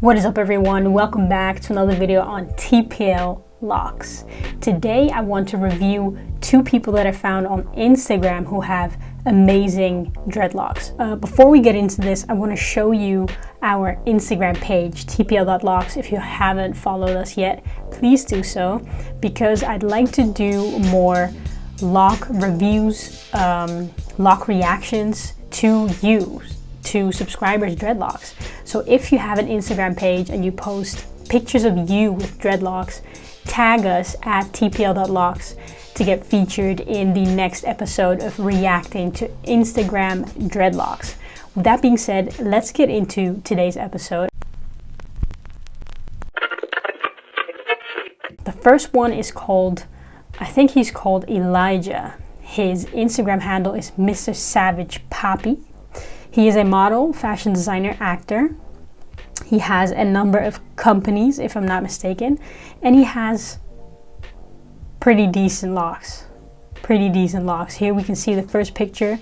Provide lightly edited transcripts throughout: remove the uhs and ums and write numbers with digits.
What is up everyone? Welcome back to another video on TPL Locs. Today I want to review two people that I found on Instagram who have amazing dreadlocks. Before we get into this, I want to show you our Instagram page, tpl.locs. If you haven't followed us yet, please do so, because I'd like to do more lock reviews, lock reactions to you, to subscribers' dreadlocks. So if you have an Instagram page and you post pictures of you with dreadlocks, tag us at tpl.locs to get featured in the next episode of reacting to Instagram dreadlocks. With that being said, let's get into today's episode. The first one is called, I think he's called Elijah. His Instagram handle is Mr. Savage Poppy. He is a model, fashion designer, actor. He has a number of companies, if I'm not mistaken, and he has pretty decent locks. Here we can see the first picture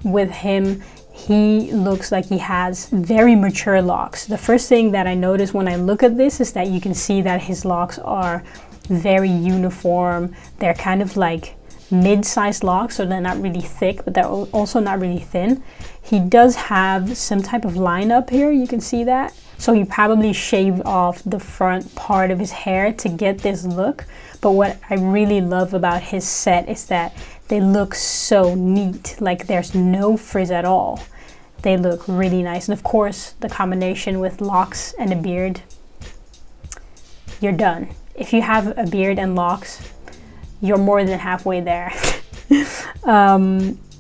with him. He looks like he has very mature locks. The first thing that I notice when I look at this is that you can see that his locks are very uniform. They're kind of like mid-sized locks, so they're not really thick, but they're also not really thin. He does have some type of line up here, you can see that. So he probably shaved off the front part of his hair to get this look. But what I really love about his set is that they look so neat, like there's no frizz at all. They look really nice. And of course, the combination with locks and a beard, you're done. If you have a beard and locks, you're more than halfway there.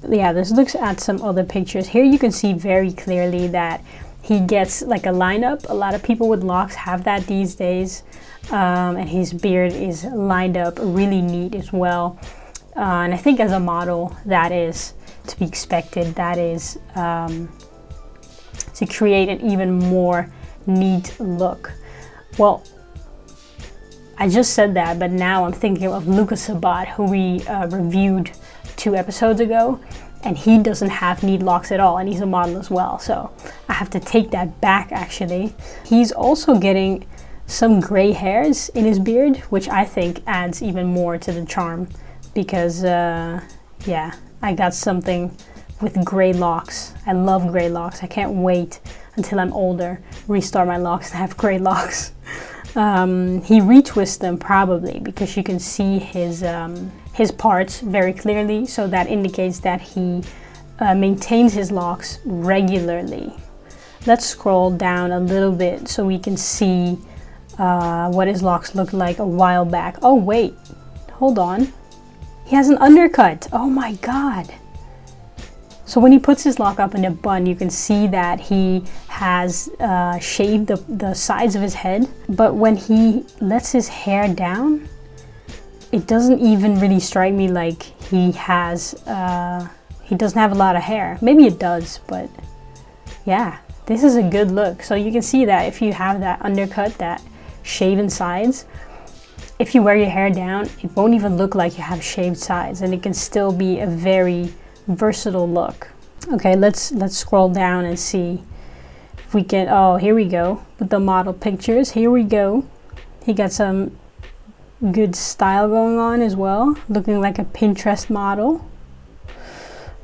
Yeah, let's look at some other pictures. Here you can see very clearly that he gets like a lineup. A lot of people with locks have that these days. And his beard is lined up really neat as well. And I think as a model, that is to be expected. That is to create an even more neat look. Well, I just said that, but now I'm thinking of Lucas Sabat, who we reviewed 2 episodes ago, and he doesn't have neat locks at all, and he's a model as well, so I have to take that back actually. He's also getting some gray hairs in his beard, which I think adds even more to the charm, because yeah, I got something with gray locks. I love gray locks. I can't wait until I'm older, restart my locks and have gray locks. He retwists them probably because you can see his parts very clearly, so that indicates that he maintains his locks regularly. Let's scroll down a little bit so we can see what his locks looked like a while back. Oh wait, hold on. He has an undercut. Oh my god. So when he puts his lock up in a bun, you can see that he has shaved the sides of his head. But when he lets his hair down, it doesn't even really strike me like he doesn't have a lot of hair. Maybe it does, but yeah, this is a good look. So you can see that if you have that undercut, that shaven sides, if you wear your hair down, it won't even look like you have shaved sides, and it can still be a very versatile look. Okay, let's scroll down and see if we can. Oh, here we go with the model pictures. Here we go. He got some good style going on as well, looking like a Pinterest model.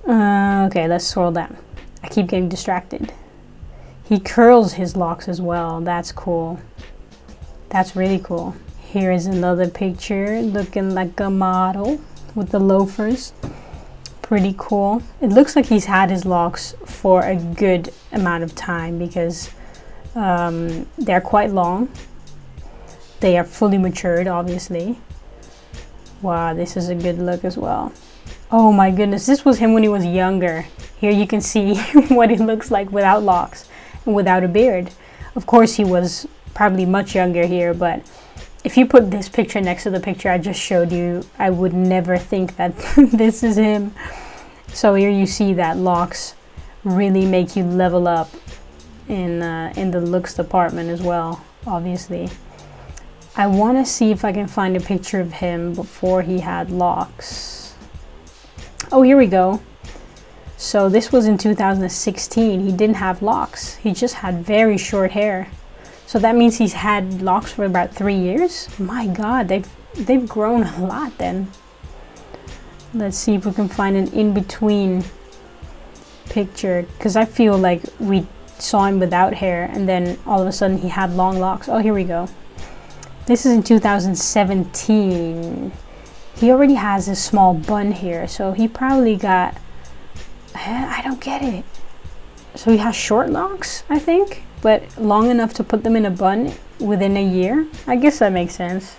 Okay, let's scroll down. I keep getting distracted. He curls his locks as well. That's cool. That's really cool. Here is another picture looking like a model with the loafers. Pretty cool. It looks like he's had his locks for a good amount of time because they're quite long. They are fully matured, obviously. Wow, this is a good look as well. Oh my goodness, this was him when he was younger. Here you can see what he looks like without locks and without a beard. Of course, he was probably much younger here, but if you put this picture next to the picture I just showed you, I would never think that this is him. So here you see that locks really make you level up in the looks department as well, obviously. I want to see if I can find a picture of him before he had locks. Oh, here we go. So this was in 2016. He didn't have locks. He just had very short hair. So that means he's had locks for about 3 years. My God, they've grown a lot then. Let's see if we can find an in-between picture, because I feel like we saw him without hair and then all of a sudden he had long locks. Oh, here we go. This is in 2017. He already has a small bun here, so he probably got, I don't get it. So he has short locks, I think, but long enough to put them in a bun within a year. I guess that makes sense.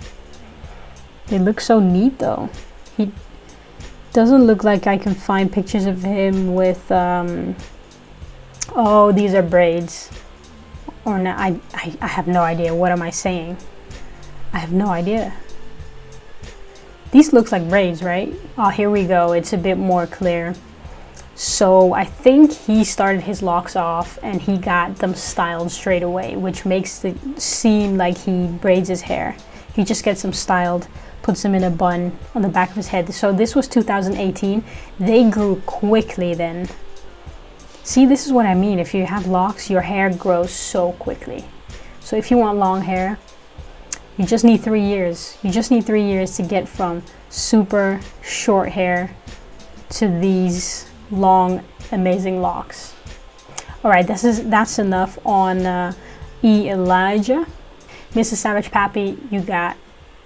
They look so neat though. He doesn't look like I can find pictures of him with, oh, these are braids. Or no, I have no idea. What am I saying? I have no idea. These looks like braids, right? Oh, here we go. It's a bit more clear. So I think he started his locks off and he got them styled straight away, which makes it seem like he braids his hair. He just gets them styled, puts them in a bun on the back of his head. So this was 2018. They grew quickly then. See, this is what I mean. If you have locks, your hair grows so quickly. So if you want long hair, you just need 3 years. You just need 3 years to get from super short hair to these long, amazing locks. All right, that's enough on Elijah. Mrs. Savage Pappy, you got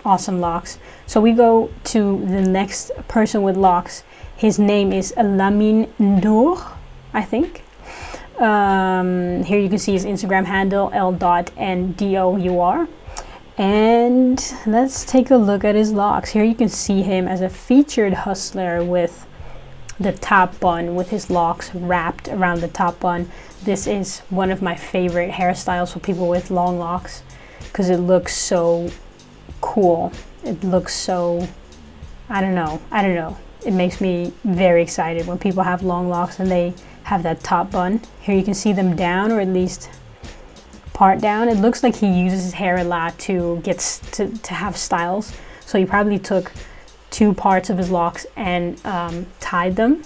awesome locks. So we go to the next person with locks. His name is Alamin, I think. Here you can see his Instagram handle, l.ndour. And let's take a look at his locks. Here you can see him as a featured hustler with the top bun, with his locks wrapped around the top bun. This is one of my favorite hairstyles for people with long locks because it looks so cool. It looks so, I don't know. It makes me very excited when people have long locks and they have that top bun. Here you can see them down, or at least part down. It looks like he uses his hair a lot to get to have styles. So he probably took 2 parts of his locks and tied them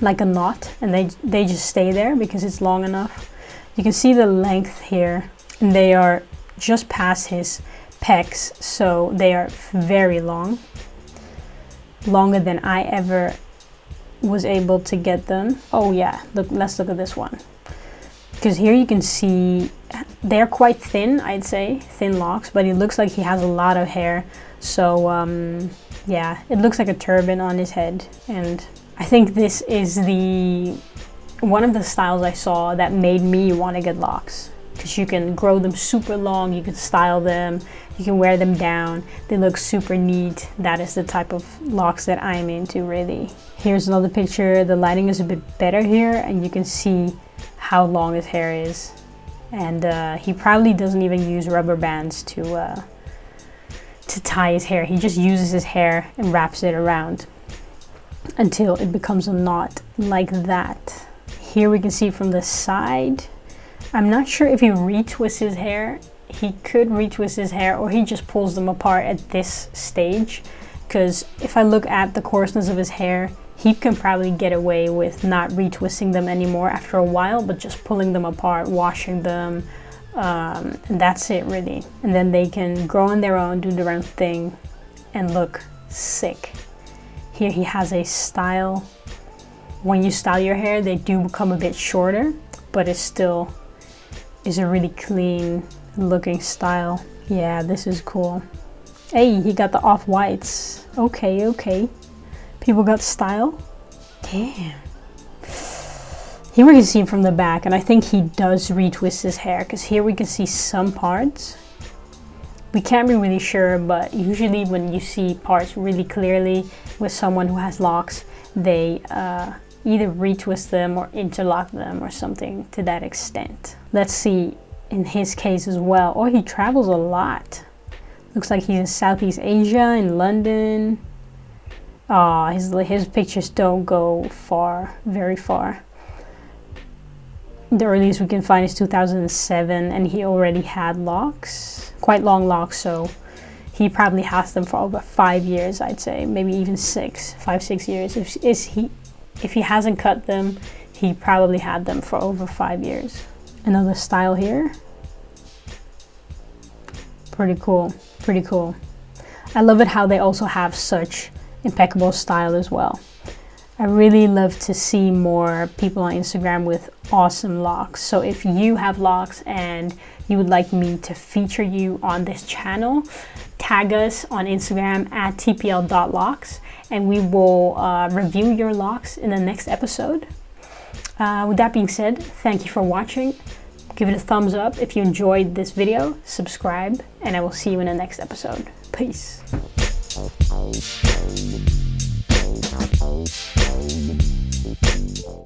like a knot, and they just stay there because it's long enough. You can see the length here, and they are just past his pecs, so they are very long, longer than I ever was able to get them. Oh yeah, look, let's look at this one, because here you can see they're quite thin, I'd say, thin locks, but it looks like he has a lot of hair. So yeah, it looks like a turban on his head, and I think this is one of the styles I saw that made me want to get locks, because you can grow them super long, you can style them, you can wear them down, they look super neat. That is the type of locks that I'm into, really. Here's another picture. The lighting is a bit better here, and you can see how long his hair is, and he probably doesn't even use rubber bands to tie his hair. He just uses his hair and wraps it around until it becomes a knot like that. Here we can see from the side, I'm not sure if he retwists his hair. He could retwist his hair, or he just pulls them apart at this stage, because if I look at the coarseness of his hair, he can probably get away with not retwisting them anymore after a while, but just pulling them apart, washing them, and that's it really. And then they can grow on their own, do their own thing, and look sick. Here he has a style. When you style your hair, they do become a bit shorter, but it still is a really clean looking style. Yeah, this is cool. Hey, he got the off-whites. Okay. People got style. Damn. Here we can see him from the back, and I think he does retwist his hair, because here we can see some parts. We can't be really sure, but usually when you see parts really clearly with someone who has locks, they either retwist them or interlock them or something to that extent. Let's see in his case as well. Oh, he travels a lot. Looks like he's in Southeast Asia, in London. His pictures don't go far, very far. The earliest we can find is 2007, and he already had locks, quite long locks, so he probably has them for over 5 years, I'd say, maybe even 5-6 years. If he hasn't cut them, he probably had them for over 5 years. Another style here. Pretty cool. Pretty cool. I love it how they also have such impeccable style as well. I really love to see more people on Instagram with awesome locks. So if you have locks and you would like me to feature you on this channel, tag us on Instagram at tpl.locs and we will review your locks in the next episode. With that being said, thank you for watching. Give it a thumbs up if you enjoyed this video, subscribe, and I will see you in the next episode. Peace.